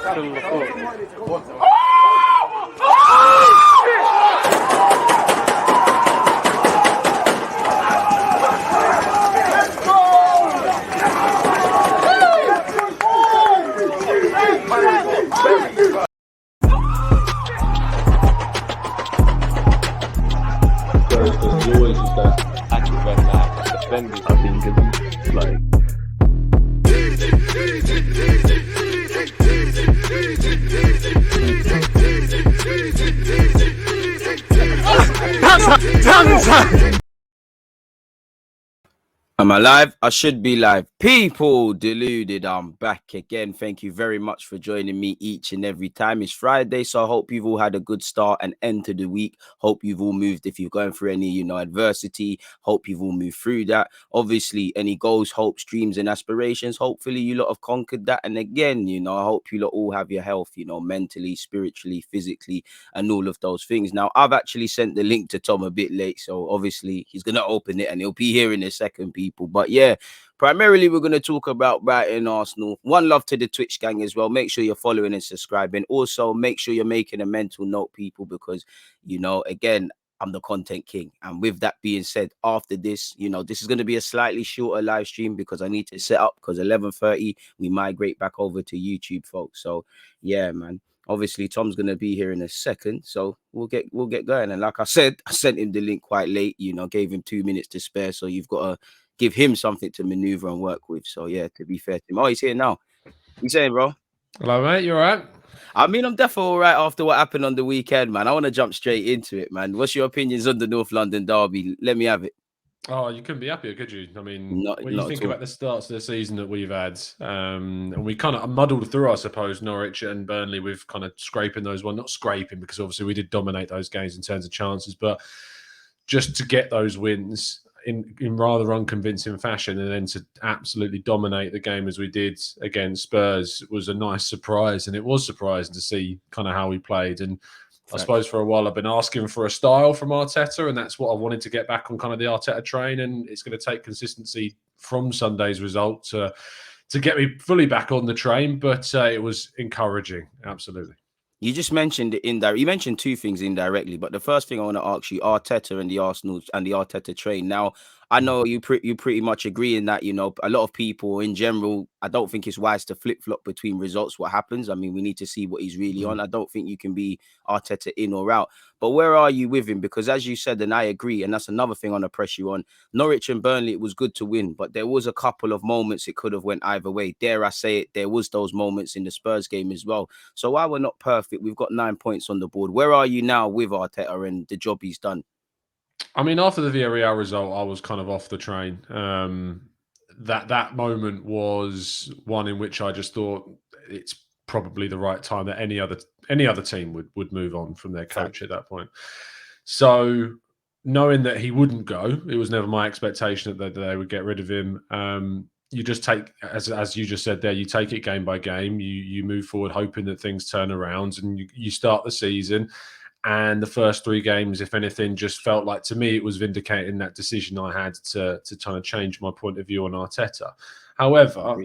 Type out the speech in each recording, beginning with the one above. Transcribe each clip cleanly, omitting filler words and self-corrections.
always just that active and that defending. I think it's like. Am I live? I should be live. People deluded. I'm back again. Thank you very much for joining me each and every time. It's Friday, so I hope you've all had a good start and end to the week. Hope you've all moved. If you're going through any, adversity, hope you've all moved through that. Obviously, any goals, hopes, dreams, and aspirations. Hopefully, you lot have conquered that. And again, I hope you lot all have your health, mentally, spiritually, physically, and all of those things. Now, I've actually sent the link to Tom a bit late, so obviously he's gonna open it and he'll be here in a second, people. But yeah, primarily we're going to talk about Brighton, Arsenal. One love to the Twitch gang as well. Make sure you're following and subscribing. Also, make sure you're making a mental note, people, because, again, I'm the content king. And with that being said, after this, this is going to be a slightly shorter live stream because I need to set up, because 11:30, we migrate back over to YouTube, folks. So yeah, man. Obviously, Tom's going to be here in a second, so we'll get going. And like I said, I sent him the link quite late, gave him 2 minutes to spare. So you've got to give him something to maneuver and work with. So yeah, to be fair to him. Oh, he's here now. You saying, bro? Hello, mate. You all right? I mean, I'm definitely all right after what happened on the weekend, man. I want to jump straight into it, man. What's your opinions on the North London derby? Let me have it. Oh, you couldn't be happier, could you? I mean, when you think about the starts of the season that we've had, and we kind of muddled through, I suppose, Norwich and Burnley with kind of scraping those not scraping, because obviously we did dominate those games in terms of chances, but just to get those wins in rather unconvincing fashion and then to absolutely dominate the game as we did against Spurs was a nice surprise. And it was surprising to see kind of how we played. And I suppose for a while I've been asking for a style from Arteta, and that's what I wanted to get back on kind of the Arteta train. And it's going to take consistency from Sunday's result to get me fully back on the train. But it was encouraging, absolutely. You just mentioned it indirectly. You mentioned two things indirectly, but the first thing I want to ask you, Arteta and the Arsenal and the Arteta train. Now, I know you pretty much agree in that, a lot of people in general, I don't think it's wise to flip-flop between results, what happens. I mean, we need to see what he's really on. I don't think you can be Arteta in or out. But where are you with him? Because as you said, and I agree, and that's another thing I want to press you on, Norwich and Burnley, it was good to win, but there was a couple of moments it could have went either way. Dare I say it, there was those moments in the Spurs game as well. So while we're not perfect, we've got 9 points on the board. Where are you now with Arteta and the job he's done? I mean, after the Villarreal result, I was kind of off the train. That moment was one in which I just thought it's probably the right time that any other team would move on from their coach at that point. So knowing that he wouldn't go, it was never my expectation that they would get rid of him. You just take, as you just said there, you take it game by game. You move forward, hoping that things turn around, and you start the season. And the first three games, if anything, just felt like, to me, it was vindicating that decision I had to kind of change my point of view on Arteta. However,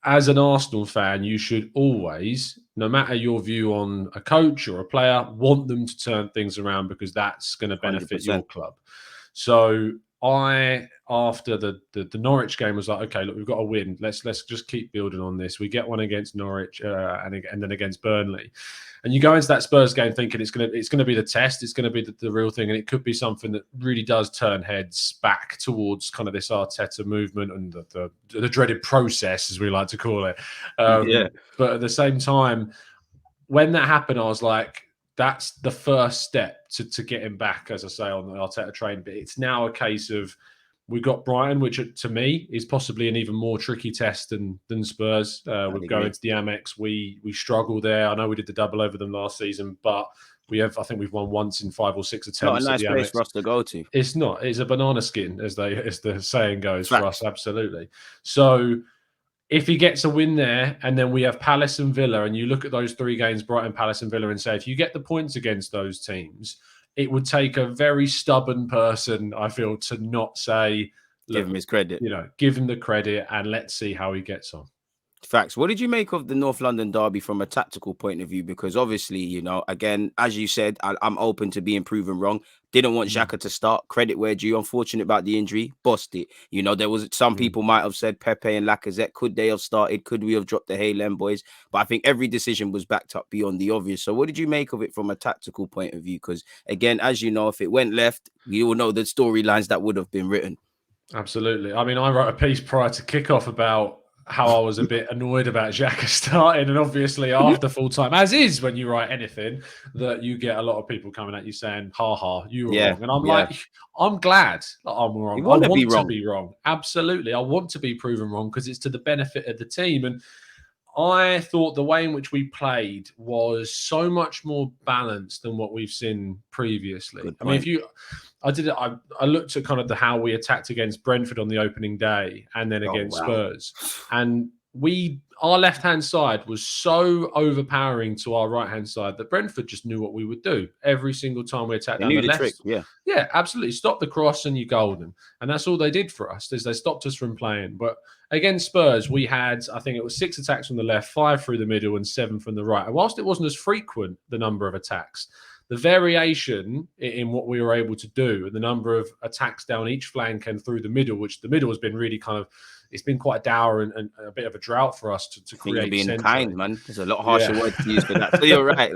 as an Arsenal fan, you should always, no matter your view on a coach or a player, want them to turn things around, because that's going to benefit 100%. your club. So after the Norwich game, was like, okay, look, we've got to win. Let's just keep building on this. We get one against Norwich and then against Burnley. And you go into that Spurs game thinking it's going to be the test. It's going to be the real thing. And it could be something that really does turn heads back towards kind of this Arteta movement and the dreaded process, as we like to call it. But at the same time, when that happened, I was like, that's the first step to get him back, as I say, on the Arteta train. But it's now a case of, we've got Brighton, which to me is possibly an even more tricky test than Spurs. We're going to the Amex. We struggle there. I know we did the double over them last season, but I think we've won once in 5 or 6 attempts. Not a nice place for us to go to. It's not. It's a banana skin, as the saying goes for us. Absolutely. So if he gets a win there, and then we have Palace and Villa, and you look at those 3 games, Brighton, Palace and Villa, and say, if you get the points against those teams, it would take a very stubborn person, I feel, to not say, give him his credit. Give him the credit, and let's see how he gets on. Facts. What did you make of the North London derby from a tactical point of view? Because obviously, you know, again, as you said, I'm open to being proven wrong. Didn't want Xhaka to start. Credit where due. Unfortunate about the injury. Bossed it. You know, there was some people might have said Pepe and Lacazette. Could they have started? Could we have dropped the Haaland boys? But I think every decision was backed up beyond the obvious. So what did you make of it from a tactical point of view? Because again, as you know, if it went left, you will know the storylines that would have been written. Absolutely. I mean, I wrote a piece prior to kickoff about how I was a bit annoyed about Xhaka starting, and obviously after full time, as is when you write anything, that you get a lot of people coming at you saying, "Ha ha, you were wrong," and I'm like, I'm glad that I'm wrong. You I want to be wrong. Absolutely, I want to be proven wrong because it's to the benefit of the team. And I thought the way in which we played was so much more balanced than what we've seen previously. Good I mean, point. I looked at kind of how we attacked against Brentford on the opening day and then against Spurs. And our left-hand side was so overpowering to our right-hand side that Brentford just knew what we would do every single time we attacked down the left. Trick, yeah, absolutely. Stop the cross and you're golden. And that's all they did for us, is they stopped us from playing. But against Spurs, we had, I think it was 6 attacks from the left, 5 through the middle and 7 from the right. And whilst it wasn't as frequent, the number of attacks, the variation in what we were able to do and the number of attacks down each flank and through the middle, which the middle has been really kind of, it's been quite dour and a bit of a drought for us to create. You're being kind, man. There's a lot harsher words to use for that. So you're right.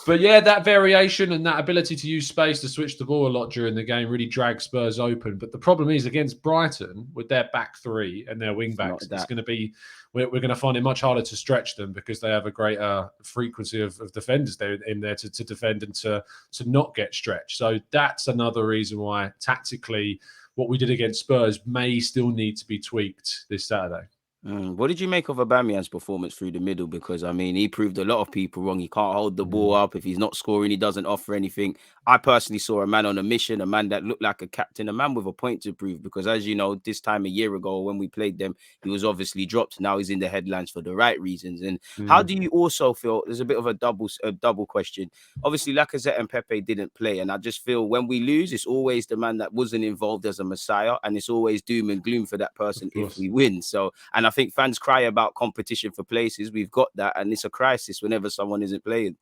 But yeah, that variation and that ability to use space to switch the ball a lot during the game really dragged Spurs open. But the problem is against Brighton, with their back three and their wing backs, it's going to be, we're going to find it much harder to stretch them because they have a greater frequency of defenders there in there to defend and to not get stretched. So that's another reason why tactically what we did against Spurs may still need to be tweaked this Saturday. What did you make of Aubameyang's performance through the middle? Because, I mean, he proved a lot of people wrong. He can't hold the ball up. If he's not scoring, he doesn't offer anything. I personally saw a man on a mission, a man that looked like a captain, a man with a point to prove. Because, as you know, this time a year ago when we played them, he was obviously dropped. Now he's in the headlines for the right reasons. And how do you also feel? There's a bit of a double question. Obviously, Lacazette and Pepe didn't play. And I just feel when we lose, it's always the man that wasn't involved as a messiah. And it's always doom and gloom for that person if we win. So, and I think fans cry about competition for places. We've got that, and it's a crisis whenever someone isn't playing.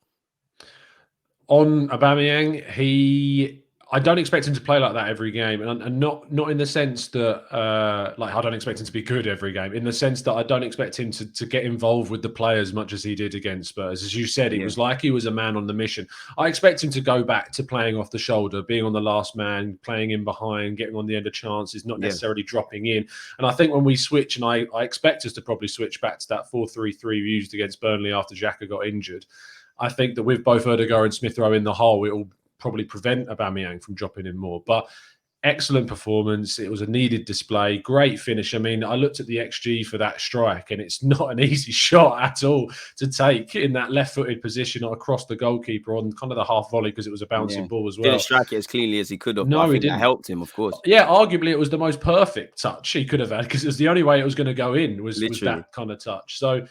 On Aubameyang, I don't expect him to play like that every game, and not in the sense that like I don't expect him to be good every game. In the sense that I don't expect him to get involved with the play as much as he did against Spurs. As you said, it was like he was a man on the mission. I expect him to go back to playing off the shoulder, being on the last man, playing in behind, getting on the end of chances, not necessarily dropping in. And I think when we switch, and I expect us to probably switch back to that 4-3-3 we used against Burnley after Xhaka got injured. I think that with both Ødegaard and Smith Rowe in the hole, it will probably prevent Aubameyang from dropping in more. But excellent performance. It was a needed display. Great finish. I mean, I looked at the XG for that strike, and it's not an easy shot at all to take in that left-footed position across the goalkeeper on kind of the half volley because it was a bouncing ball as well. Didn't strike it as cleanly as he could have. No, I think he didn't. That helped him, of course. Yeah, arguably it was the most perfect touch he could have had because it was the only way it was going to go in was that kind of touch. So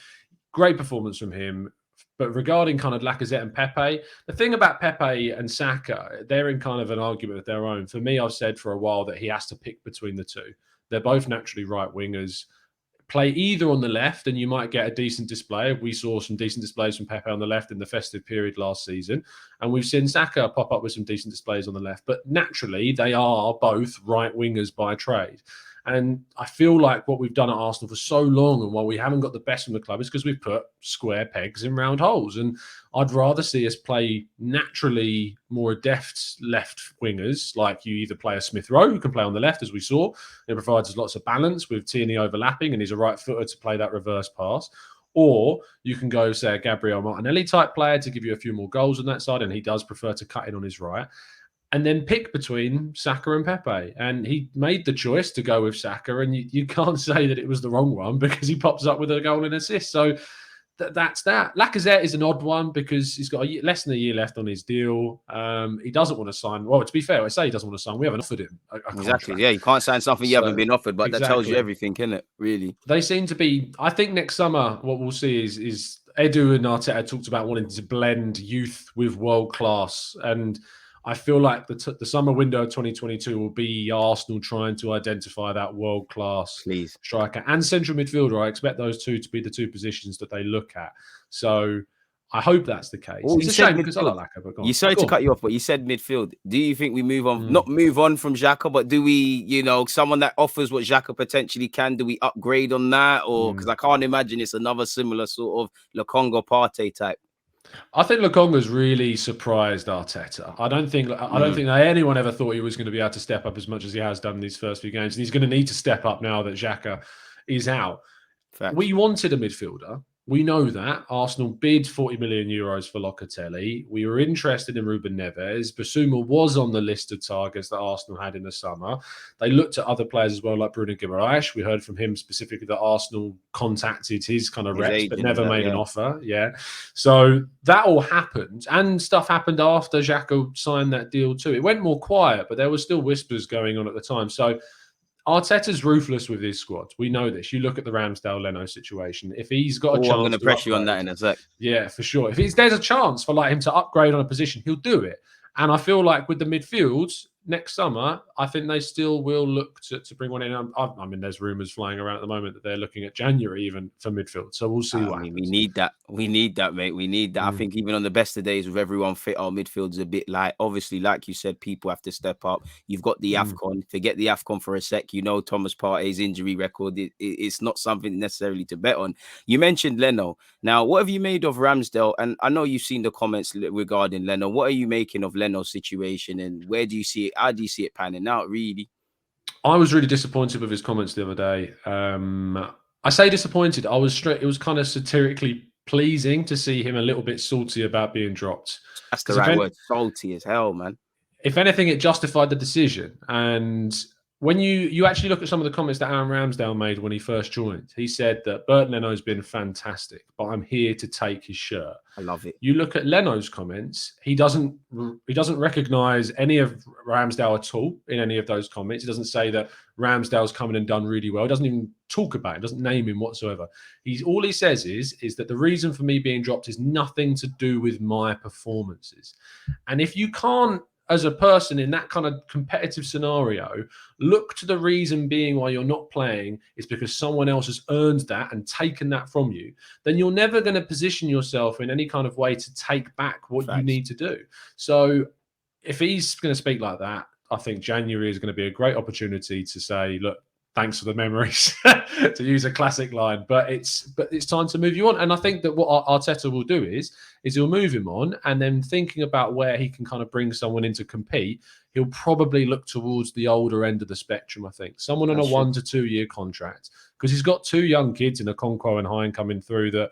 great performance from him. But regarding kind of Lacazette and Pepe, the thing about Pepe and Saka, they're in kind of an argument of their own. For me, I've said for a while that he has to pick between the two. They're both naturally right wingers. Play either on the left and you might get a decent display. We saw some decent displays from Pepe on the left in the festive period last season. And we've seen Saka pop up with some decent displays on the left. But naturally, they are both right wingers by trade. And I feel like what we've done at Arsenal for so long, and while we haven't got the best from the club, is because we've put square pegs in round holes. And I'd rather see us play naturally more deft left wingers, like you either play a Smith Rowe, who can play on the left, as we saw. It provides us lots of balance with Tierney overlapping, and he's a right footer to play that reverse pass. Or you can go, say, a Gabriel Martinelli type player to give you a few more goals on that side, and he does prefer to cut in on his right. And then pick between Saka and Pepe. And he made the choice to go with Saka, and you can't say that it was the wrong one because he pops up with a goal and assist. So that's that. Lacazette is an odd one because he's got less than a year left on his deal. He doesn't want to sign. Well, to be fair, I say he doesn't want to sign. We haven't offered him a contract. Yeah, you can't sign something you haven't been offered, but that tells you everything, isn't it? Really. They seem to be, I think next summer, what we'll see is Edu and Arteta talked about wanting to blend youth with world class. And I feel like the summer window of 2022 will be Arsenal trying to identify that world-class striker and central midfielder. I expect those two to be the two positions that they look at. So I hope that's the case. Oh, it's a shame because I like Xhaka, but go on. Sorry to cut you off, but you said midfield. Do you think we move on, not move on from Xhaka, but do we, someone that offers what Xhaka potentially can, do we upgrade on that? Or because I can't imagine it's another similar sort of Lokonga Partey type. I think Lokonga's really surprised Arteta. I don't think anyone ever thought he was going to be able to step up as much as he has done in these first few games, and he's going to need to step up now that Xhaka is out. Facts. We wanted a midfielder. We know that. Arsenal bid 40 million euros for Locatelli. We were interested in Ruben Neves. Basuma was on the list of targets that Arsenal had in the summer. They looked at other players as well, like Bruno Guimaraes. We heard from him specifically that Arsenal contacted his kind of reps, but never made an offer. Yeah. So that all happened. And stuff happened after Xhaka signed that deal too. It went more quiet, but there were still whispers going on at the time. So Arteta's ruthless with his squad. We know this. You look at the Ramsdale-Leno situation. If he's got a chance, I'm going to press you on that in a sec. Yeah, for sure. If there's a chance for him to upgrade on a position, he'll do it. And I feel like with the midfield next summer, I think they still will look to bring one in. I mean, there's rumours flying around at the moment that they're looking at January even for midfield. So we'll see what happens. We need that. We need that, mate. We need that. I think even on the best of days with everyone fit, our midfield's a bit light. Obviously, like you said, people have to step up. You've got the AFCON. Forget the AFCON for a sec. Thomas Partey's injury record. It's not something necessarily to bet on. You mentioned Leno. Now, what have you made of Ramsdale? And I know you've seen the comments regarding Leno. What are you making of Leno's situation, and where do you see it? How do you see it panning out, really? I was really disappointed with his comments the other day. I say disappointed. It was kind of satirically pleasing to see him a little bit salty about being dropped. That's the right word. Salty as hell, man. If anything, it justified the decision. And when you actually look at some of the comments that Aaron Ramsdale made when he first joined, he said that Bernd Leno's been fantastic, but I'm here to take his shirt. I love it. You look at Leno's comments, he doesn't recognise any of Ramsdale at all in any of those comments. He doesn't say that Ramsdale's come in and done really well. He doesn't even talk about it, doesn't name him whatsoever. All he says is that the reason for me being dropped is nothing to do with my performances. And if you can't, as a person in that kind of competitive scenario, look to the reason being why you're not playing is because someone else has earned that and taken that from you, then you're never going to position yourself in any kind of way to take back what you need to do. So if he's going to speak like that, I think January is going to be a great opportunity to say, look, thanks for the memories, to use a classic line, but it's time to move you on. And I think that what Arteta will do is he'll move him on, and then thinking about where he can kind of bring someone in to compete, he'll probably look towards the older end of the spectrum, I think. Someone on a 1 to 2 year contract, because he's got 2 young kids in Okonkwo and Hine coming through that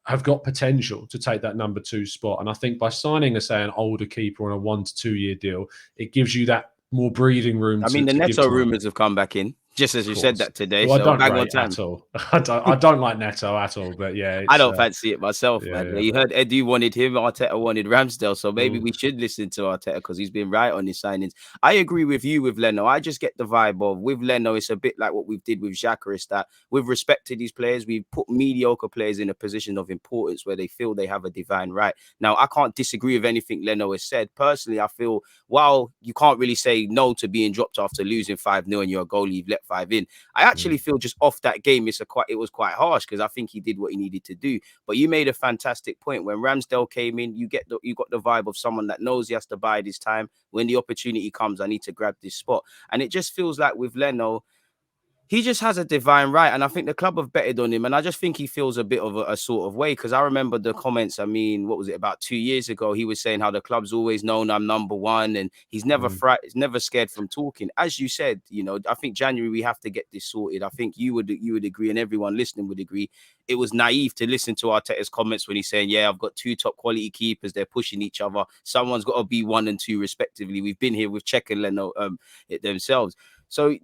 have got potential to take that number 2 spot. And I think by signing, an older keeper on a 1 to 2 year deal, it gives you that more breathing room. I mean, the Neto rumours have come back in, just as you said that today. Well, so I don't rate at all. I don't like Neto at all, but yeah. I don't fancy it myself, man. Yeah. You heard Edu wanted him, Arteta wanted Ramsdale, so maybe we should listen to Arteta because he's been right on his signings. I agree with you with Leno. I just get the vibe of, with Leno, it's a bit like what we did with Xhaka, is that we've respected these players. We've put mediocre players in a position of importance where they feel they have a divine right. Now, I can't disagree with anything Leno has said. Personally, I feel, while you can't really say no to being dropped after losing 5-0 and you're a goalie, you've let 5 in, I actually feel just off that game, it was quite harsh because I think he did what he needed to do. But you made a fantastic point. When Ramsdale came in, you got the vibe of someone that knows he has to bide his time. When the opportunity comes, I need to grab this spot. And it just feels like with Leno, he just has a divine right. And I think the club have betted on him. And I just think he feels a bit of a sort of way. Because I remember the comments, what was it, about 2 years ago? He was saying how the club's always known I'm number one. And he's never he's never scared from talking. As you said, I think January we have to get this sorted. I think you would agree, and everyone listening would agree. It was naive to listen to Arteta's comments when he's saying, yeah, I've got 2 top quality keepers. They're pushing each other. Someone's got to be 1 and 2 respectively. We've been here with Czech and Leno themselves. So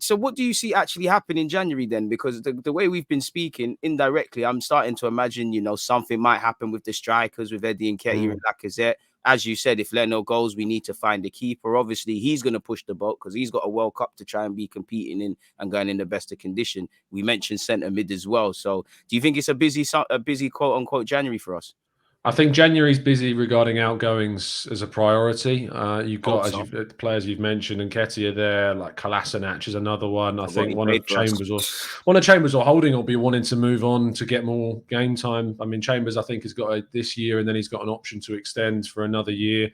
what do you see actually happen in January then? Because the way we've been speaking indirectly, I'm starting to imagine, something might happen with the strikers, with Eddie and Nketiah and Lacazette. As you said, if Leno goes, we need to find a keeper. Obviously, he's going to push the boat because he's got a World Cup to try and be competing in and going in the best of condition. We mentioned centre mid as well. So do you think it's a busy quote unquote January for us? I think January's busy regarding outgoings as a priority. You've got, So. the players you've mentioned, and Nketiah there, like Kolasinac is another one. I think one of Chambers or Holding will be wanting to move on to get more game time. I mean, Chambers, I think, has got this year, and then he's got an option to extend for another year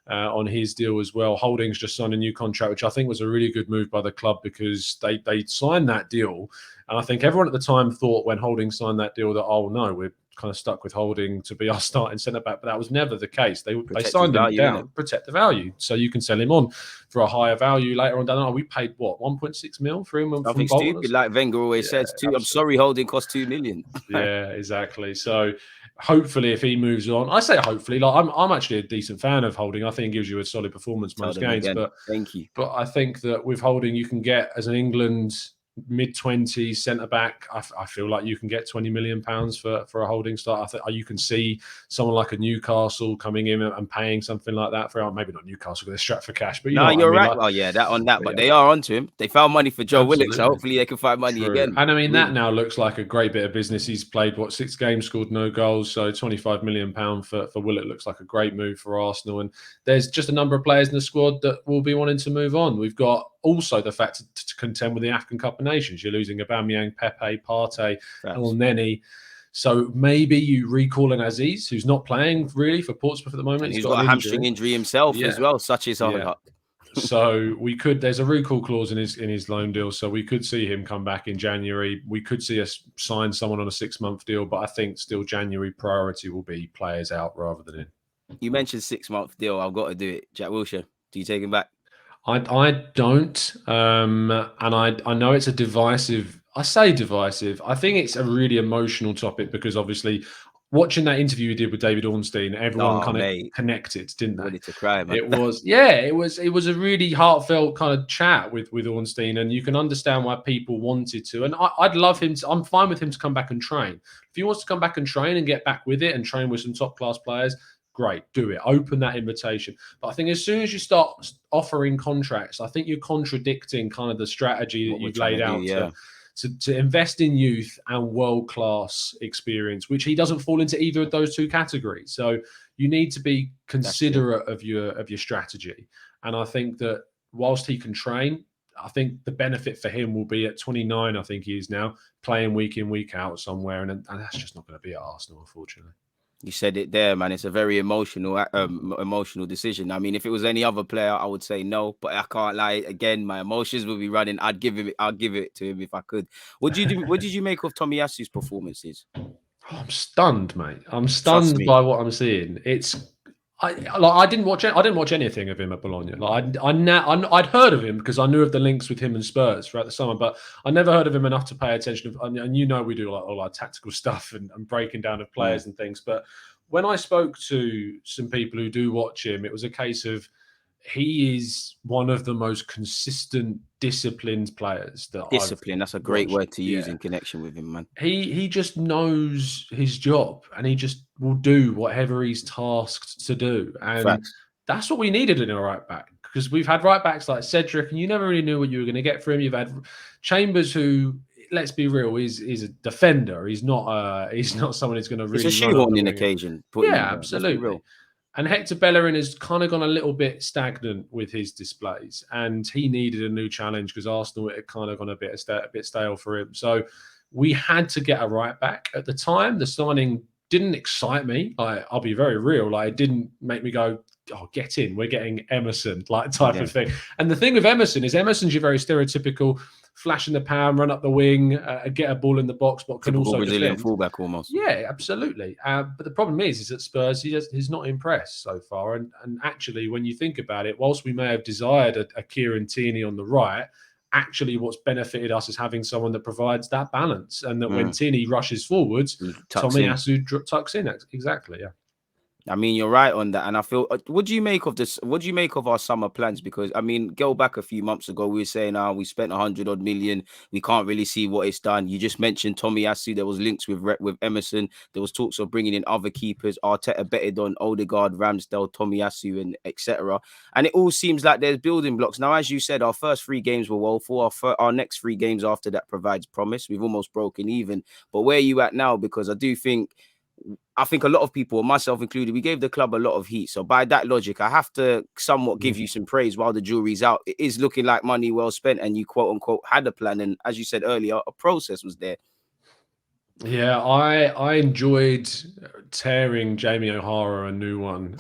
on his deal as well. Holding's just signed a new contract, which I think was a really good move by the club because they signed that deal. And I think everyone at the time thought when Holding signed that deal that, oh no, we're kind of stuck with Holding to be our starting centre back, but that was never the case. They signed him down, protect the value, so you can sell him on for a higher value later on down the line. We paid what, 1.6 mil for him from Bolton? Stupid, like Wenger always says. I'm sorry, Holding cost 2 million. Yeah, exactly. So hopefully, if he moves on, I say hopefully. Like I'm actually a decent fan of Holding. I think he gives you a solid performance most games. But thank you. But I think that with Holding, you can get as an England mid-20s centre back. I feel like you can get £20 million for a Holding start. I think you can see someone like a Newcastle coming in and paying something like that for, maybe not Newcastle because they're strapped for cash, but you're right. Well, yeah, but they are onto him. They found money for Joe Willock, so hopefully they can find money again. And I mean, that now looks like a great bit of business. He's played 6 games, scored no goals, so £25 million for Willock looks like a great move for Arsenal. And there's just a number of players in the squad that will be wanting to move on. We've got also the fact to contend with the African Cup of Nations. You're losing Aubameyang, Pepe, Partey, Elneny. So maybe you recall an Aziz, who's not playing really for Portsmouth at the moment. And he's got a hamstring injury himself as well, such as hard luck. So there's a recall clause in his loan deal, so we could see him come back in January. We could see us sign someone on a 6-month deal, but I think still January priority will be players out rather than in. You mentioned 6-month deal. I've got to do it. Jack Wilshere, do you take him back? I don't, and I know it's a divisive. I say divisive. I think it's a really emotional topic because obviously, watching that interview you did with David Ornstein, everyone kind of connected, didn't they? Ready to cry, man. It was a really heartfelt kind of chat with Ornstein, and you can understand why people wanted to. And I'd love him. I'm fine with him to come back and train. If he wants to come back and train and get back with it and train with some top class players, great, do it. Open that invitation. But I think as soon as you start offering contracts, I think you're contradicting kind of the strategy that you've laid out to invest in youth and world-class experience, which he doesn't fall into either of those two categories. So you need to be considerate of your strategy. And I think that whilst he can train, I think the benefit for him will be at 29, I think he is now, playing week in, week out somewhere. And that's just not going to be at Arsenal, unfortunately. You said it there, man. It's a very emotional decision. I mean, if it was any other player, I would say no. But I can't lie. Again, my emotions will be running. I'd give it to him if I could. What did you make of Tomiyasu's performances? I'm stunned, mate. I'm stunned by what I'm seeing. I didn't watch anything of him at Bologna. I'd heard of him because I knew of the links with him and Spurs throughout the summer, but I never heard of him enough to pay attention. And we do all our tactical stuff and breaking down of players and things. But when I spoke to some people who do watch him, it was a case of he is one of the most consistent, disciplined players that's a great word to use in connection with him, man. He just knows his job and he just will do whatever he's tasked to do. And that's what we needed in a right back, because we've had right backs like Cedric and you never really knew what you were going to get from him. You've had Chambers, who, let's be real, is a defender. He's not someone who's going to really. It's a shoehorning occasion. Absolutely. And Hector Bellerin has kind of gone a little bit stagnant with his displays, and he needed a new challenge because Arsenal had kind of gone a bit stale for him. So we had to get a right back. At the time, the signing didn't excite me. I'll be very real. It didn't make me go, oh, get in. We're getting Emerson, type of thing. And the thing with Emerson's your very stereotypical flash in the pan, run up the wing, get a ball in the box, but can also Brazilian defend. fullback almost. Yeah, absolutely. But the problem is at Spurs, he's not impressed so far. And actually, when you think about it, whilst we may have desired a Kieran Tierney on the right, actually what's benefited us is having someone that provides that balance, and that when Tierney rushes forwards, Tomiyasu tucks in. Exactly, yeah. I mean, you're right on that. And I feel, what do you make of this? What do you make of our summer plans? Because, I mean, go back a few months ago, we were saying, we spent 100-odd million. We can't really see what it's done. You just mentioned Tomiyasu. There was links with Emerson. There was talks of bringing in other keepers. Arteta betted on Odegaard, Ramsdale, Tomiyasu, and etc. And it all seems like there's building blocks. Now, as you said, our first 3 games were woeful. Our next 3 games after that provides promise. We've almost broken even. But where are you at now? Because I do think I think a lot of people, myself included, we gave the club a lot of heat. So by that logic, I have to somewhat give you some praise while the jury's out. It is looking like money well spent, and you quote unquote had a plan. And as you said earlier, a process was there. Yeah, I enjoyed tearing Jamie O'Hara a new one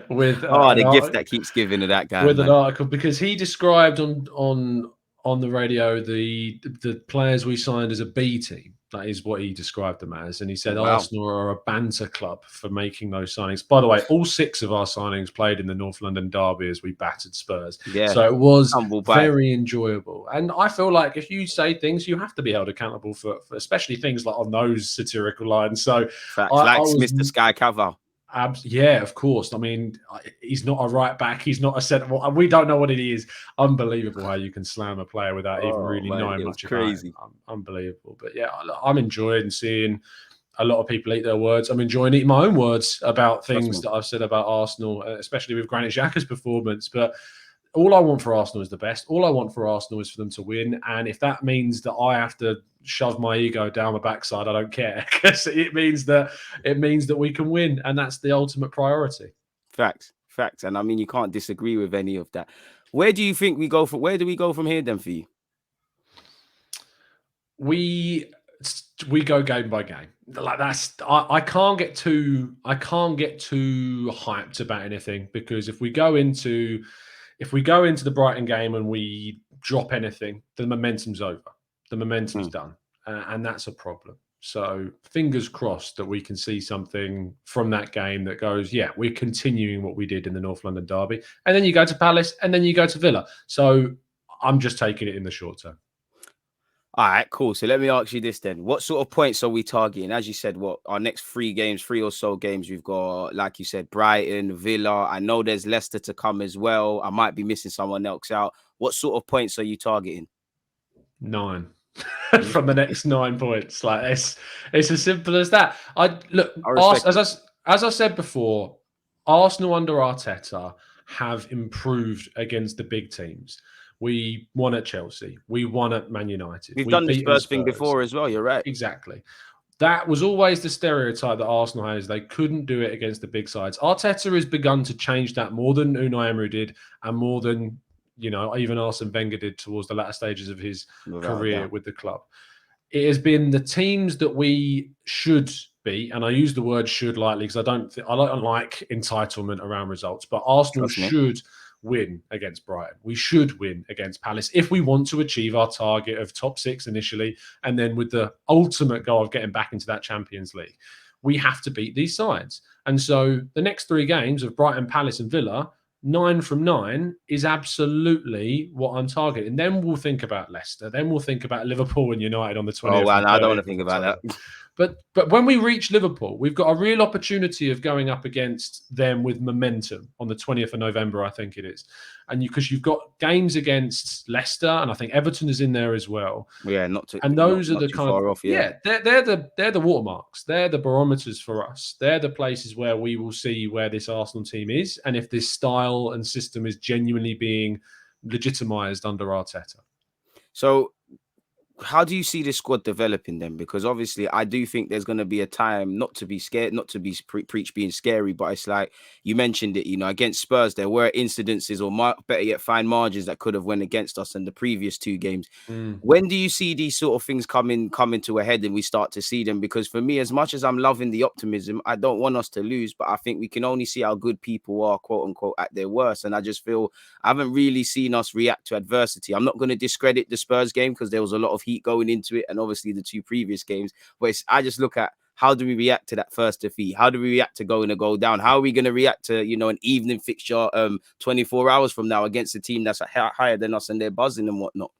with The gift that keeps giving to that guy, with man. an article, because he described on the radio the players we signed as a B team. That is what he described them as, and he said Arsenal are a banter club for making those signings. By the way, all 6 of our signings played in the North London derby as we battered Spurs. Yeah, so it was very very enjoyable. And I feel like if you say things, you have to be held accountable for especially things like on those satirical lines. So facts, like Mr. Sky Caval. Yeah, of course. I mean, he's not a right back. He's not a centre. We don't know what it is. Unbelievable how you can slam a player without even really knowing much about it. Unbelievable. But yeah, I'm enjoying seeing a lot of people eat their words. I'm enjoying eating my own words about things that I've said about Arsenal, especially with Granit Xhaka's performance. But all I want for Arsenal is the best. All I want for Arsenal is for them to win. And if that means that I have to shove my ego down my backside, I don't care, because it means that we can win, and that's the ultimate priority. Facts. And I mean, you can't disagree with any of that. Where do you think we go from? Where do we go from here then for you? We go game by game. Like I can't get too hyped about anything, because if we go into the Brighton game and we drop anything, the momentum's over. The momentum's done, and that's a problem. So fingers crossed that we can see something from that game that goes, yeah, we're continuing what we did in the North London derby. And then you go to Palace, and then you go to Villa. So I'm just taking it in the short term. All right, cool. So let me ask you this then. What sort of points are we targeting? As you said, what our next 3 or so games, we've got, like you said, Brighton, Villa. I know there's Leicester to come as well. I might be missing someone else out. What sort of points are you targeting? 9 from the next 9 points. Like it's as simple as that. As I said before, Arsenal under Arteta have improved against the big teams. We won at Chelsea. We won at Man United. We've done the Spurs thing before as well. You're right. Exactly. That was always the stereotype that Arsenal has. They couldn't do it against the big sides. Arteta has begun to change that more than Unai Emery did, and more than even Arsene Wenger did towards the latter stages of his career with the club. It has been the teams that we should beat, and I use the word "should" lightly because I don't like entitlement around results. But Arsenal should win against Brighton. We should win against Palace if we want to achieve our target of top 6 initially, and then with the ultimate goal of getting back into that Champions League. We have to beat these sides. And so the next 3 games of Brighton, Palace and Villa, 9 from 9 is absolutely what I'm targeting. Then we'll think about Leicester. Then we'll think about Liverpool and United on the 20th. Oh, well, I don't want to think about that. But when we reach Liverpool, we've got a real opportunity of going up against them with momentum on the 20th of November, I think it is. And because you've got games against Leicester, and I think Everton is in there as well. Yeah, those are the kind of off, they're the watermarks. They're the barometers for us. They're the places where we will see where this Arsenal team is, and if this style and system is genuinely being legitimized under Arteta. So how do you see this squad developing then? Because obviously I do think there's going to be a time not to be scared, not to be preach being scary, but it's like you mentioned it, against Spurs, there were incidences or better yet fine margins that could have went against us in the previous 2 games. When do you see these sort of things coming to a head and we start to see them? Because for me, as much as I'm loving the optimism, I don't want us to lose, but I think we can only see how good people are, quote unquote, at their worst. And I just feel I haven't really seen us react to adversity. I'm not going to discredit the Spurs game because there was a lot of heat going into it, and obviously the 2 previous games, but I just look at how do we react to that first defeat? How do we react to going to go down? How are we going to react to an evening fixture 24 hours from now against a team that's higher than us and they're buzzing and whatnot?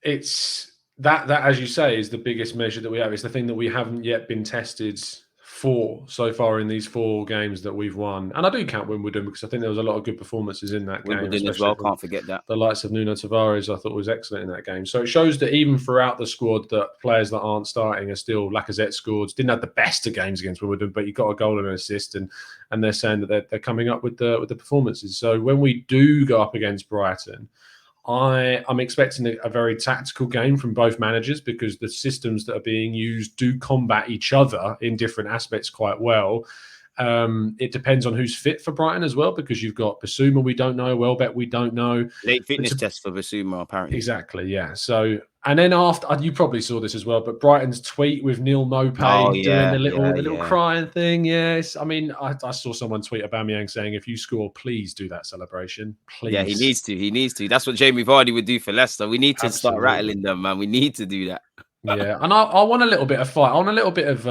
It's that as you say is the biggest measure that we have. It's the thing that we haven't yet been tested for so far in these 4 games that we've won. And I do count Wimbledon because I think there was a lot of good performances in that game. Wimbledon as well, can't forget that. The likes of Nuno Tavares, I thought, was excellent in that game. So it shows that even throughout the squad, that players that aren't starting are still. Lacazette scored, didn't have the best of games against Wimbledon, but he got a goal and an assist, and they're saying that they're coming up with the performances. So when we do go up against Brighton, I'm expecting a very tactical game from both managers because the systems that are being used do combat each other in different aspects quite well. It depends on who's fit for Brighton as well, because you've got Basuma, we don't know, Welbeck, we don't know. Late fitness test for Basuma, apparently. Exactly, yeah. So, and then after, you probably saw this as well, but Brighton's tweet with Neil Maupay doing the little crying thing. Yes, I mean, I saw someone tweet Aubameyang saying, "If you score, please do that celebration, please." Yeah, he needs to. He needs to. That's what Jamie Vardy would do for Leicester. We need to start Absolutely. rattling them, man. We need to do that. Yeah, and I want a little bit of fight. I want a little bit of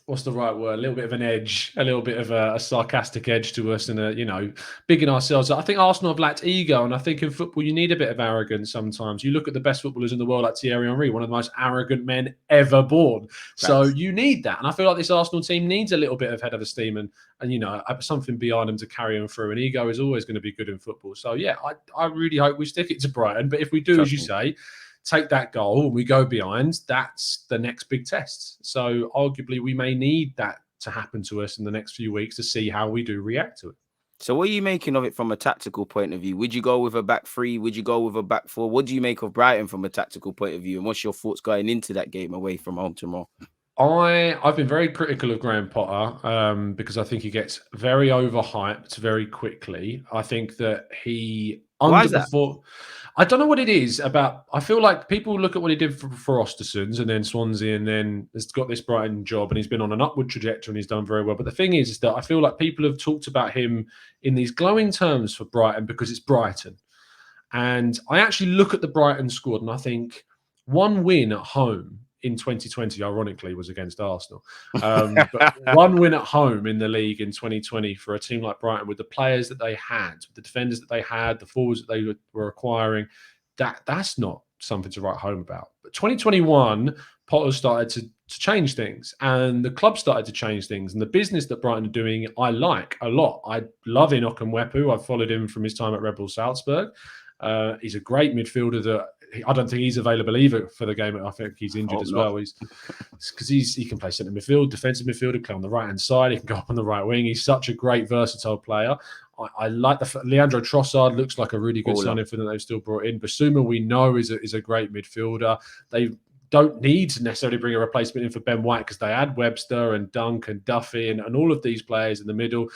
what's the right word? A little bit of an edge, a little bit of a sarcastic edge to us, and bigging ourselves up. I think Arsenal have lacked ego, and I think in football you need a bit of arrogance sometimes. You look at the best footballers in the world, like Thierry Henry, one of the most arrogant men ever born. So you need that, and I feel like this Arsenal team needs a little bit of head of steam and something behind them to carry them through. And ego is always going to be good in football. So yeah, I really hope we stick it to Brighton. But if we do, as you say, take that goal and we go behind, that's the next big test. So arguably we may need that to happen to us in the next few weeks to see how we do react to it. So what are you making of it from a tactical point of view? Would you go with a back three? Would you go with a back four? What do you make of Brighton from a tactical point of view? And what's your thoughts going into that game away from home tomorrow? I've been very critical of Graham Potter because I think he gets very overhyped very quickly. I think that he underperformed. I don't know what it is about. I feel like people look at what he did for Ostersund's and then Swansea, and then has got this Brighton job, and he's been on an upward trajectory and he's done very well. But the thing is that I feel like people have talked about him in these glowing terms for Brighton because it's Brighton. And I actually look at the Brighton squad and I think one win at home in 2020, ironically, was against Arsenal. But one win at home in the league in 2020 for a team like Brighton, with the players that they had, the defenders that they had, the forwards that they were acquiring, that's not something to write home about. But 2021, Potter started to change things, and the club started to change things, and the business that Brighton are doing, I like a lot. I love Enoch Mwepu. I've followed him from his time at Red Bull Salzburg. He's a great midfielder that I don't think he's available either for the game. I think he's injured as well. He can play centre midfield, defensive midfielder, play on the right hand side. He can go up on the right wing. He's such a great versatile player. I like Leandro Trossard looks like a really good signing for them. They've still brought in Basuma. We know is a great midfielder. They don't need to necessarily bring a replacement in for Ben White because they had Webster and Dunk and Duffy and all of these players in the middle.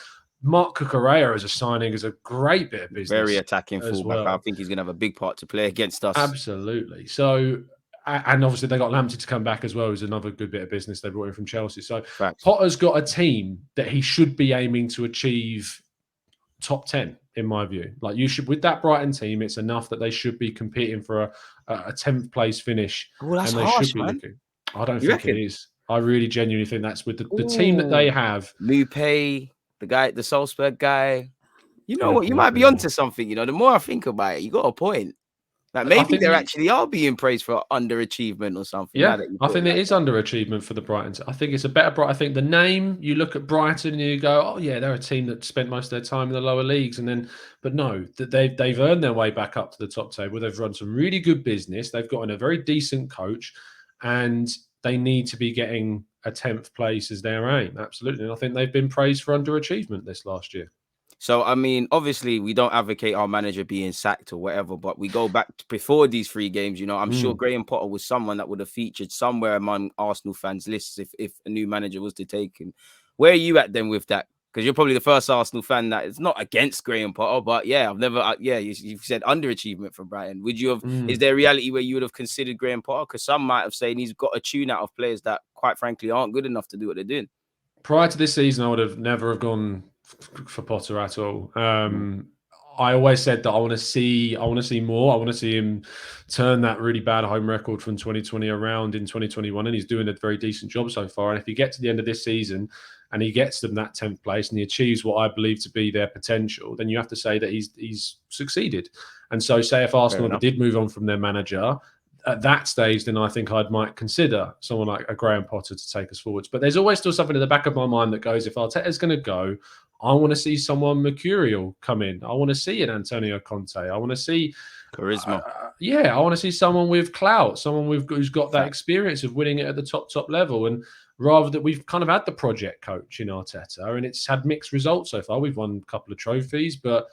Mark Cucurella as a signing is a great bit of business. Very attacking fullback. Well. I think he's going to have a big part to play against us. Absolutely. So, and obviously they got Lamptey to come back as well, who's another good bit of business they brought in from Chelsea. So Potter's got a team that he should be aiming to achieve top 10, in my view. Like you should, with that Brighton team, it's enough that they should be competing for a 10th place finish. That's and they harsh, should be man. looking. I don't think it is. I really genuinely think that's with the team that they have. Maupay, the Salzburg guy. You know what? You might be onto something. The more I think about it, you got a point. Like maybe they actually are being praised for underachievement or something. Yeah, I think it is underachievement for the Brighton. I think it's a better Brighton. I think the name, you look at Brighton and you go, oh yeah, they're a team that spent most of their time in the lower leagues, but no, they've earned their way back up to the top table. They've run some really good business. They've gotten a very decent coach, and they need to be getting a 10th place as their aim. Absolutely, and I think they've been praised for underachievement this last year. So, I mean, obviously, we don't advocate our manager being sacked or whatever, but we go back to before these 3 games. I'm sure Graham Potter was someone that would have featured somewhere among Arsenal fans' lists if a new manager was to take him. Where are you at then with that? Because you're probably the first Arsenal fan that is not against Graham Potter, but yeah, I've never, you've said underachievement for Brighton. Would you have, is there a reality where you would have considered Graham Potter? Because some might have said he's got a tune out of players that, quite frankly, aren't good enough to do what they're doing. Prior to this season, I would have never have gone for Potter at all. I always said that I want to see more. I want to see him turn that really bad home record from 2020 around in 2021, and he's doing a very decent job so far. And if he gets to the end of this season and he gets them that 10th place and he achieves what I believe to be their potential, then you have to say that he's succeeded. And so, say if Arsenal did move on from their manager at that stage, then I think I might consider someone like a Graham Potter to take us forwards. But there's always still something in the back of my mind that goes, if Arteta's going to go, I want to see someone mercurial come in. I want to see an Antonio Conte. I want to see charisma. I want to see someone with clout, someone who's got that experience of winning it at the top level. And rather that we've kind of had the project coach in Arteta, and it's had mixed results so far. We've won a couple of trophies, but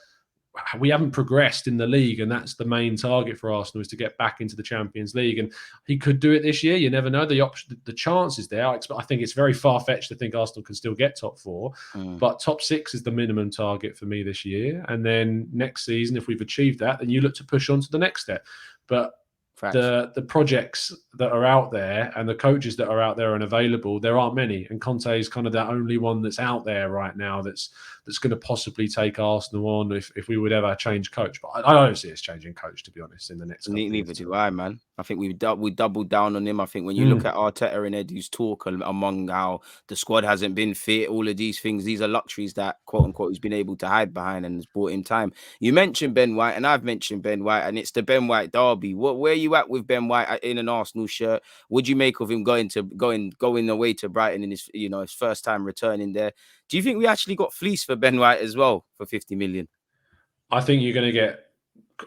we haven't progressed in the league, and that's the main target for Arsenal, is to get back into the Champions League. And he could do it this year. You never know. The chance is there. I think it's very far-fetched to think Arsenal can still get top 4, but top 6 is the minimum target for me this year. And then next season, if we've achieved that, then you look to push on to the next step. But the projects that are out there and the coaches that are out there and available, there aren't many. And Conte is kind of the only one that's out there right now that's going to possibly take Arsenal on if we would ever change coach. But I don't see us changing coach, to be honest, in the next couple of years. Neither do I, man. I think we doubled down on him. I think when you look at Arteta and Edu's talk among how the squad hasn't been fit, all of these things, these are luxuries that, quote unquote, he's been able to hide behind and has bought him time. You mentioned Ben White, and I've mentioned Ben White, and it's the Ben White derby. Where are you at with Ben White in an Arsenal shirt? What'd you make of him going away to Brighton in his his first time returning there? Do you think we actually got fleeced for Ben White as well for 50 million? I think you're going to get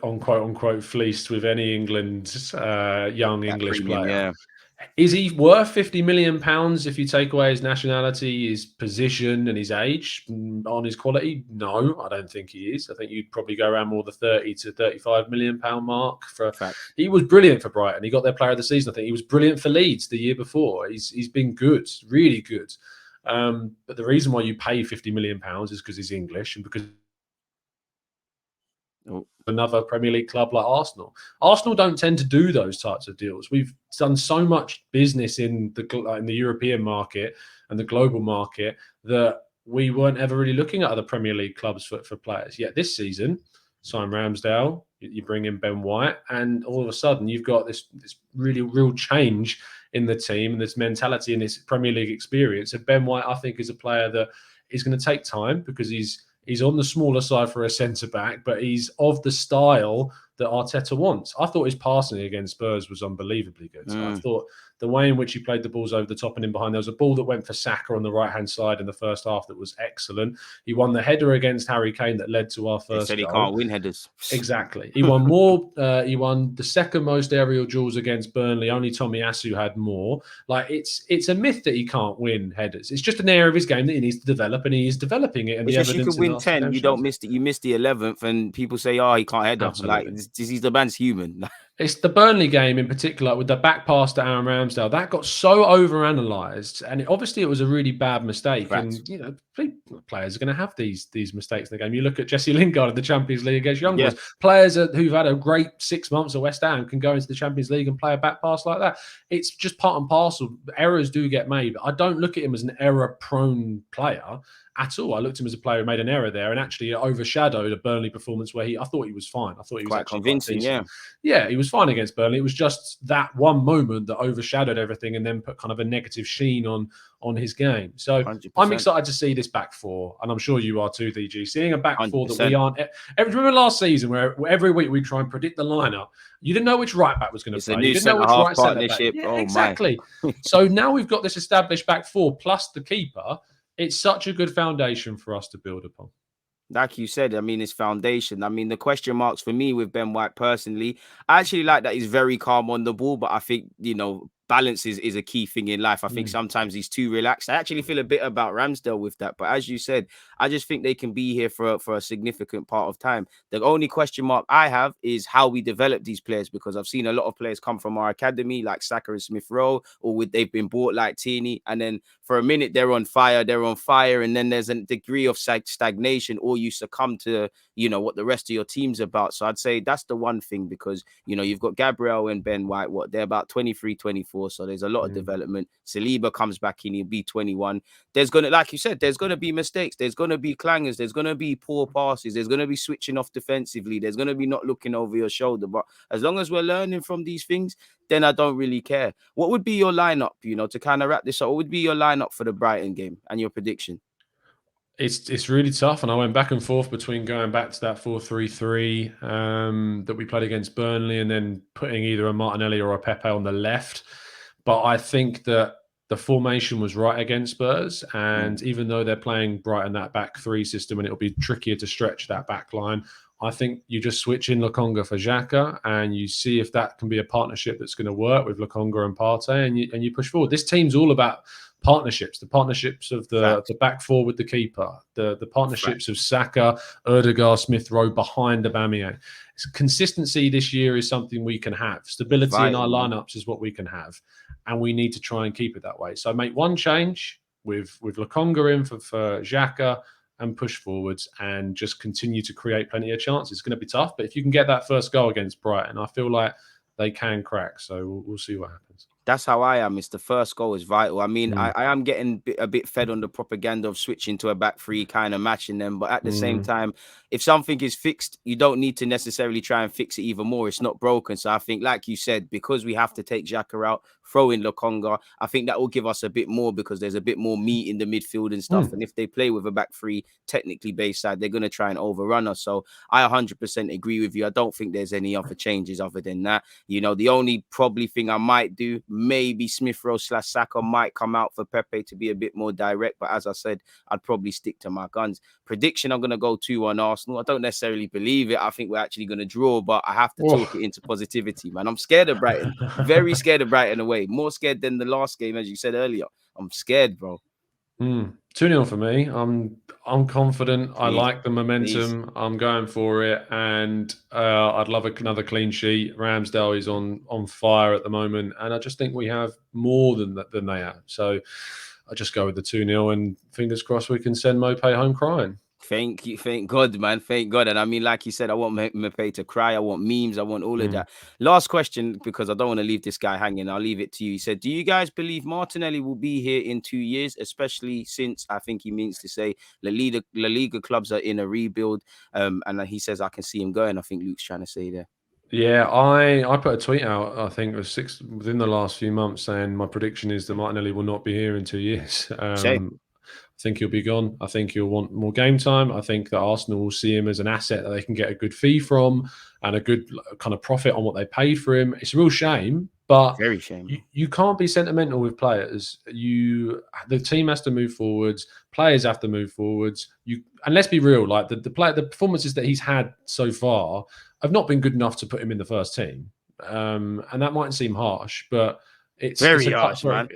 on quote unquote fleeced with any England young English player. Yeah. Is he worth £50 million if you take away his nationality, his position, and his age on his quality? No, I don't think he is. I think you'd probably go around more the 30 to 35 million pound mark. He was brilliant for Brighton. He got their player of the season. I think he was brilliant for Leeds the year before. He's been good, really good. But the reason why you pay £50 million is because he's English and because another Premier League club like Arsenal. Arsenal don't tend to do those types of deals. We've done so much business in the European market and the global market that we weren't ever really looking at other Premier League clubs for players. Yet this season, sign Ramsdale, you bring in Ben White, and all of a sudden you've got this really real change in the team and this mentality and this Premier League experience. And Ben White, I think, is a player that is going to take time because he's on the smaller side for a centre-back, but he's of the style that Arteta wants. I thought his passing against Spurs was unbelievably good. I thought the way in which he played the balls over the top and in behind, there was a ball that went for Xhaka on the right-hand side in the first half that was excellent. He won the header against Harry Kane that led to our first goal. He said he can't win headers. Exactly. He won more. He won the second most aerial duels against Burnley. Only Tomiyasu had more. Like, it's a myth that he can't win headers. It's just an area of his game that he needs to develop, and he is developing it. And the evidence, you could win 10, you don't miss it. You missed the 11th, and people say, "Oh, he can't header." Like, he's the man's human. It's the Burnley game in particular with the back pass to Aaron Ramsdale. That got so overanalyzed, and obviously it was a really bad mistake. Right. And players are going to have these mistakes in the game. You look at Jesse Lingard in the Champions League against Young Boys. Players who've had a great 6 months at West Ham can go into the Champions League and play a back pass like that. It's just part and parcel. Errors do get made, but I don't look at him as an error-prone player at all. I looked at him as a player who made an error there and actually overshadowed a Burnley performance where I thought he was fine. I thought he was quite convincing. Yeah, he was fine against Burnley. It was just that one moment that overshadowed everything and then put kind of a negative sheen on his game. So 100%. I'm excited to see this back four, and I'm sure you are too, DG. Seeing a back 100%. Four that we aren't. Remember last season where every week we try and predict the lineup. You didn't know which right back was going to play. You didn't know which right partnership. Yeah, exactly. So now we've got this established back four plus the keeper. It's such a good foundation for us to build upon. Like you said, I mean, it's foundation. I mean, the question marks for me with Ben White personally, I actually like that he's very calm on the ball, but I think, balance is a key thing in life. I think sometimes he's too relaxed. I actually feel a bit about Ramsdale with that. But as you said, I just think they can be here for a significant part of time. The only question mark I have is how we develop these players, because I've seen a lot of players come from our academy, like Xhaka and Smith Rowe, or they've been bought like Tierney. And then for a minute, they're on fire. And then there's a degree of stagnation, or you succumb to, what the rest of your team's about. So I'd say that's the one thing, because, you've got Gabriel and Ben White, they're about 23, 24. So there's a lot of development. Saliba comes back in, he'll be 21. There's going to, like you said, there's going to be mistakes. There's going to be clangers. There's going to be poor passes. There's going to be switching off defensively. There's going to be not looking over your shoulder. But as long as we're learning from these things, then I don't really care. What would be your lineup, to kind of wrap this up? What would be your lineup for the Brighton game and your prediction? It's really tough, and I went back and forth between going back to that 4-3-3 that we played against Burnley and then putting either a Martinelli or a Pepe on the left. But I think that the formation was right against Spurs, and even though they're playing Brighton that back three system and it'll be trickier to stretch that back line, I think you just switch in Lokonga for Xhaka and you see if that can be a partnership that's going to work with Lokonga and Partey, and you push forward. This team's all about partnerships of the back four with the keeper, the partnerships of Saka, Erdegaard, Smith Rowe behind Aubameyang. Consistency this year is something we can have. Stability in our lineups is what we can have, and we need to try and keep it that way. So make one change with Lokonga in for Xhaka and push forwards and just continue to create plenty of chances. It's going to be tough, but if you can get that first goal against Brighton, I feel like they can crack. So we'll see what happens. That's how I am. It's the first goal is vital. I mean, I am getting a bit fed on the propaganda of switching to a back three, kind of matching them. But at the same time, if something is fixed, you don't need to necessarily try and fix it even more. It's not broken. So I think, like you said, because we have to take Xhaka out, throw in Lokonga, I think that will give us a bit more because there's a bit more meat in the midfield and stuff. And if they play with a back three, technically base side, they're going to try and overrun us. So I 100% agree with you. I don't think there's any other changes other than that. You know, the only probably thing I might do, maybe Smith Rowe / Saka might come out for Pepe to be a bit more direct. But as I said, I'd probably stick to my guns. Prediction, I'm going to go 2-1 Arsenal. I don't necessarily believe it. I think we're actually going to draw, but I have to talk it into positivity, man. I'm scared of Brighton. Very scared of Brighton away. More scared than the last game, as you said earlier. I'm scared, bro. 2-0 for me. I'm confident. Please. I like the momentum. Please. I'm going for it, and I'd love another clean sheet. Ramsdale is on fire at the moment, and I just think we have more than they have. So I just go with the 2-0, and fingers crossed we can send Mopé home crying. Thank you. Thank God, man. Thank God. And I mean, like you said, I want Mopé to cry. I want memes. I want all of that. Last question, because I don't want to leave this guy hanging. I'll leave it to you. He said, do you guys believe Martinelli will be here in 2 years, especially since I think he means to say La Liga clubs are in a rebuild? And he says, I can see him going. I think Luke's trying to say there. Yeah, I put a tweet out, I think it was within the last few months, saying my prediction is that Martinelli will not be here in 2 years. I think he'll be gone. I think he'll want more game time. I think that Arsenal will see him as an asset that they can get a good fee from and a good kind of profit on what they paid for him. It's a real shame, but very shame. You can't be sentimental with players. The team has to move forwards. Players have to move forwards. And let's be real, like the performances that he's had so far have not been good enough to put him in the first team. And that might seem harsh, but it's harsh, man.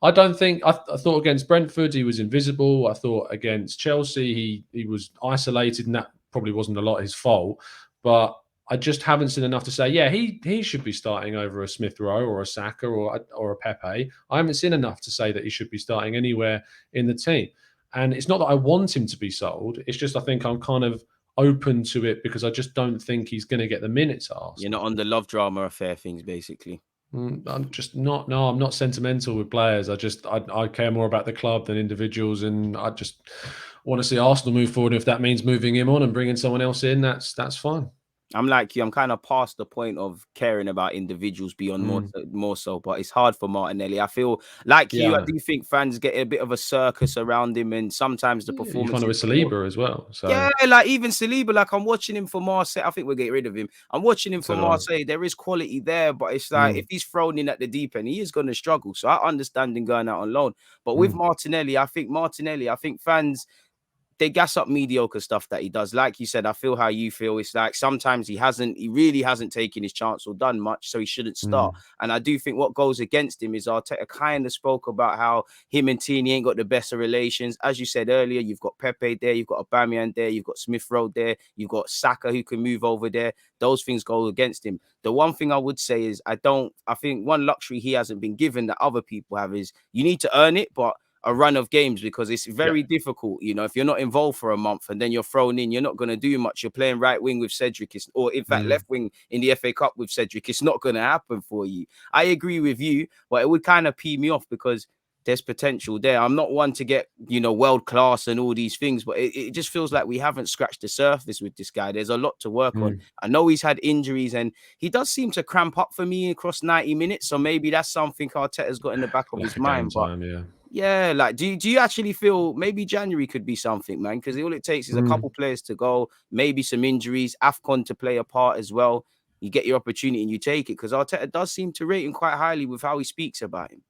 I don't think I thought against Brentford he was invisible. I thought against Chelsea he was isolated, and that probably wasn't a lot his fault. But I just haven't seen enough to say, yeah, he should be starting over a Smith Rowe or a Saka or a Pepe. I haven't seen enough to say that he should be starting anywhere in the team. And it's not that I want him to be sold. It's just I think I'm kind of open to it because I just don't think he's going to get the minutes asked. You're not on the love drama affair things, basically. I'm just not. No, I'm not sentimental with players. I care more about the club than individuals, and I just want to see Arsenal move forward. If that means moving him on and bringing someone else in, that's fine. I'm like you. I'm kind of past the point of caring about individuals beyond more so, but it's hard for Martinelli. I feel like you. I do think fans get a bit of a circus around him, and sometimes the performance. You find it with Saliba as well. So. Yeah, like even Saliba. Like I'm watching him for Marseille. I think we'll get rid of him. I'm watching him for Marseille. There is quality there, but it's like if he's thrown in at the deep end, he is going to struggle. So I understand him going out on loan. But with Martinelli, I think fans. They gas up mediocre stuff that he does. Like you said, I feel how you feel. It's like sometimes he really hasn't taken his chance or done much, so he shouldn't start. And I do think what goes against him is Arteta kind of spoke about how him and Tini ain't got the best of relations. As you said earlier, you've got Pepe there, you've got Aubameyang there, you've got Smith Rowe there, you've got Saka who can move over there. Those things go against him. The one thing I would say is I think one luxury he hasn't been given that other people have is you need to earn it, but a run of games because it's very difficult. You know, if you're not involved for a month and then you're thrown in, you're not going to do much. You're playing right wing with Cedric, or in fact left wing in the FA Cup with Cedric. It's not going to happen for you. I agree with you, but it would kind of pee me off because there's potential there. I'm not one to get, world class and all these things, but it just feels like we haven't scratched the surface with this guy. There's a lot to work on. I know he's had injuries and he does seem to cramp up for me across 90 minutes. So maybe that's something Arteta's got in the back of his mind. Yeah, like, do you actually feel maybe January could be something, man? Because all it takes is a couple players to go, maybe some injuries, AFCON to play a part as well. You get your opportunity and you take it because Arteta does seem to rate him quite highly with how he speaks about him.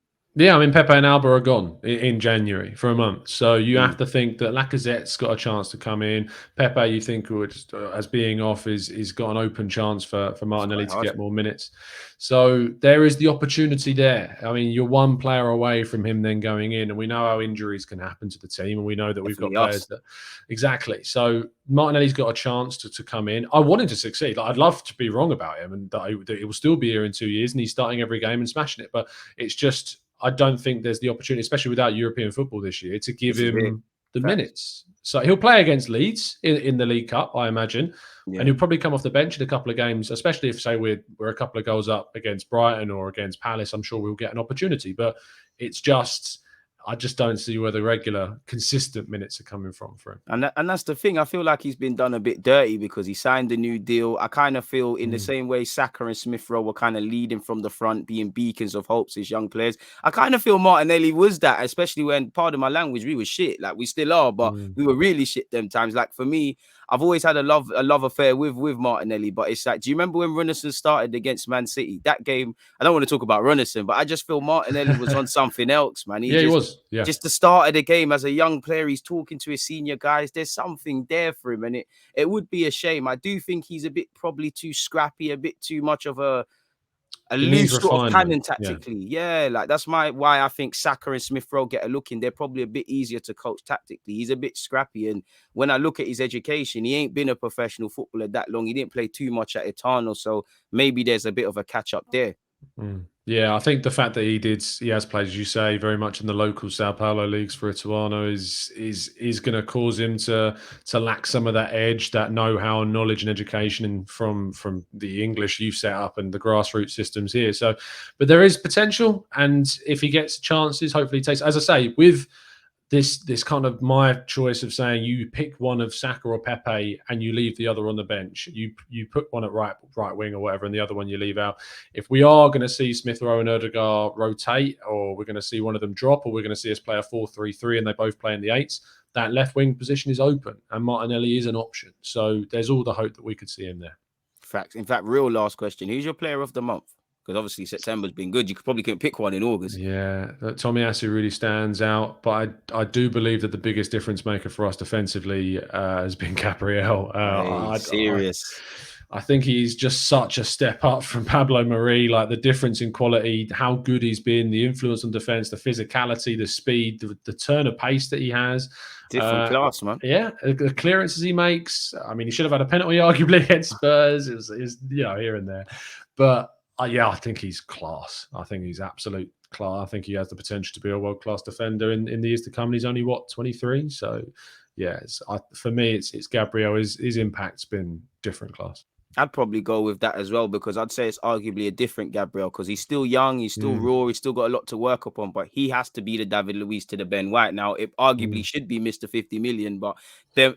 Yeah, I mean, Pepe and Alba are gone in January for a month. So you have to think that Lacazette's got a chance to come in. Pepe, you think, would, as being off, is got an open chance for Martinelli to get more minutes. So there is the opportunity there. I mean, you're one player away from him then going in, and we know how injuries can happen to the team, and we know that we've got players that exactly. So Martinelli's got a chance to come in. I want him to succeed. Like, I'd love to be wrong about him, and that he will still be here in 2 years, and he's starting every game and smashing it. But it's just, I don't think there's the opportunity, especially without European football this year, to give him the minutes. So he'll play against Leeds in the League Cup, I imagine. Yeah. And he'll probably come off the bench in a couple of games, especially if, say, we're a couple of goals up against Brighton or against Palace. I'm sure we'll get an opportunity. But it's just, I just don't see where the regular, consistent minutes are coming from for him. And that's the thing. I feel like he's been done a bit dirty because he signed a new deal. I kind of feel in the same way Xhaka and Smith Rowe were kind of leading from the front, being beacons of hopes as young players. I kind of feel Martinelli was that, especially when, pardon my language, we were shit. Like, we still are, but we were really shit them times. Like, for me, I've always had a love affair with Martinelli, but it's like, do you remember when Runnison started against Man City? That game, I don't want to talk about Runnison, but I just feel Martinelli was on something else, man. He was. Yeah. Just the start of the game as a young player, he's talking to his senior guys. There's something there for him, and it would be a shame. I do think he's a bit probably too scrappy, a bit too much of a loose sort of cannon tactically. Yeah, like that's why I think Xhaka and Smith Rowe get a look in. They're probably a bit easier to coach tactically. He's a bit scrappy, and when I look at his education, he ain't been a professional footballer that long. He didn't play too much at Eternal, so maybe there's a bit of a catch up there. Yeah, I think the fact that he has played, as you say, very much in the local Sao Paulo leagues for Ituano is going to cause him to lack some of that edge, that know-how and knowledge and education and from the English youth setup and the grassroots systems here. So, but there is potential, and if he gets chances, hopefully he takes. As I say, with this kind of my choice of saying you pick one of Xhaka or Pepe and you leave the other on the bench. You put one at right wing or whatever, and the other one you leave out. If we are going to see Smith Rowe and Ødegaard rotate, or we're going to see one of them drop, or we're going to see us play a 4-3-3 and they both play in the eights, that left wing position is open, and Martinelli is an option. So there's all the hope that we could see him there. Facts. In fact, real last question: who's your player of the month? Because obviously September's been good. You probably couldn't pick one in August. Yeah, Tomiyasu really stands out. But I do believe that the biggest difference maker for us defensively has been Gabriel. Serious. I think he's just such a step up from Pablo Mari. Like, the difference in quality, how good he's been, the influence on defense, the physicality, the speed, the turn of pace that he has. Different class, man. Yeah, the clearances he makes. I mean, he should have had a penalty arguably against Spurs. It was here and there. But I think he's class. I think he's absolute class. I think he has the potential to be a world-class defender in the years to come. And he's only, 23? So, yeah, for me, it's Gabriel. His impact's been different class. I'd probably go with that as well, because I'd say it's arguably a different Gabriel, because he's still young, he's still raw, he's still got a lot to work upon, but he has to be the David Luiz to the Ben White. Now, it arguably should be Mr. 50 million, but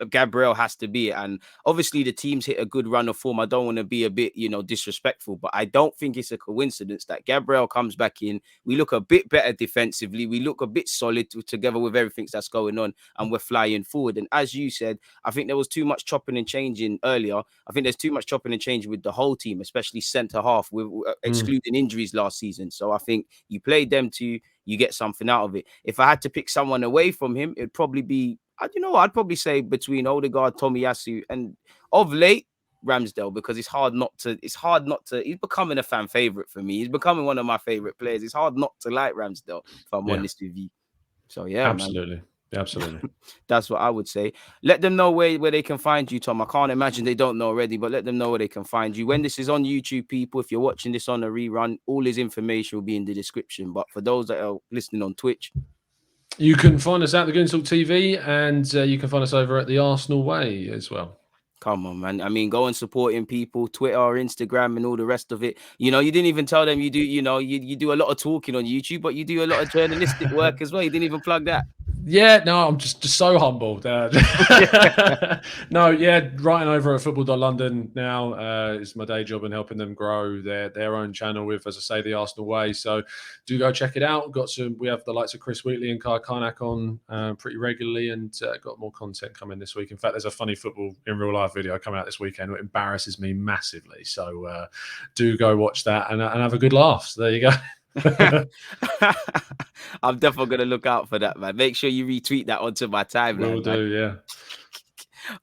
Gabriel has to be it. And obviously the team's hit a good run of form. I don't want to be a bit, disrespectful, but I don't think it's a coincidence that Gabriel comes back in. We look a bit better defensively. We look a bit solid together with everything that's going on, and we're flying forward. And as you said, I think there was too much chopping and changing earlier. I think there's too much chopping and changing with the whole team, especially centre half, with excluding injuries last season. So I think you play them two, you get something out of it. If I had to pick someone away from him, it'd probably be, I'd probably say between Ødegaard, Tomiyasu, and of late, Ramsdale, because it's hard not to, he's becoming a fan favourite for me. He's becoming one of my favourite players. It's hard not to like Ramsdale, if I'm honest with you. So yeah, absolutely. Man. Absolutely. That's what I would say. Let them know where they can find you, Tom. I can't imagine they don't know already, but let them know where they can find you. When this is on YouTube, people, if you're watching this on a rerun, all his information will be in the description. But for those that are listening on Twitch, you can find us at the Goonstalk TV, and you can find us over at the Arsenal Way as well. Come on, man. I mean, go and supporting people, Twitter, Instagram, and all the rest of it. You didn't even tell them you do, you do a lot of talking on YouTube, but you do a lot of journalistic work as well. You didn't even plug that. Yeah, no, I'm just so humbled. No, writing over at Football.London now is my day job, and helping them grow their own channel with, as I say, the Arsenal Way. So do go check it out. We have the likes of Chris Wheatley and Kai Karnak on pretty regularly, and got more content coming this week. In fact, there's a funny football in real life video coming out this weekend. It embarrasses me massively. So do go watch that and have a good laugh. So there you go. I'm definitely gonna look out for that, man. Make sure you retweet that onto my timeline. Will do, yeah.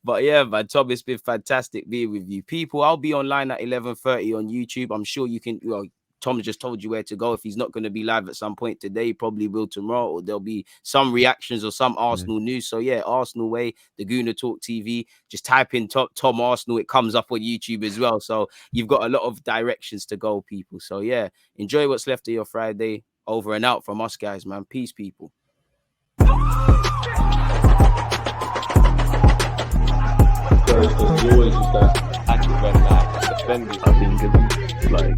But yeah, man, Tom, it's been fantastic being with you. People, I'll be online at 11:30 on YouTube. I'm sure you can. Well, Tom just told you where to go. If he's not going to be live at some point today, he probably will tomorrow, or there'll be some reactions or some Arsenal news. So yeah, Arsenal Way, the Gooner Talk TV. Just type in Tom Arsenal. It comes up on YouTube as well. So you've got a lot of directions to go, people. So yeah, enjoy what's left of your Friday. Over and out from us, guys, man. Peace, people. There's always just that active red flag defending. I think it's like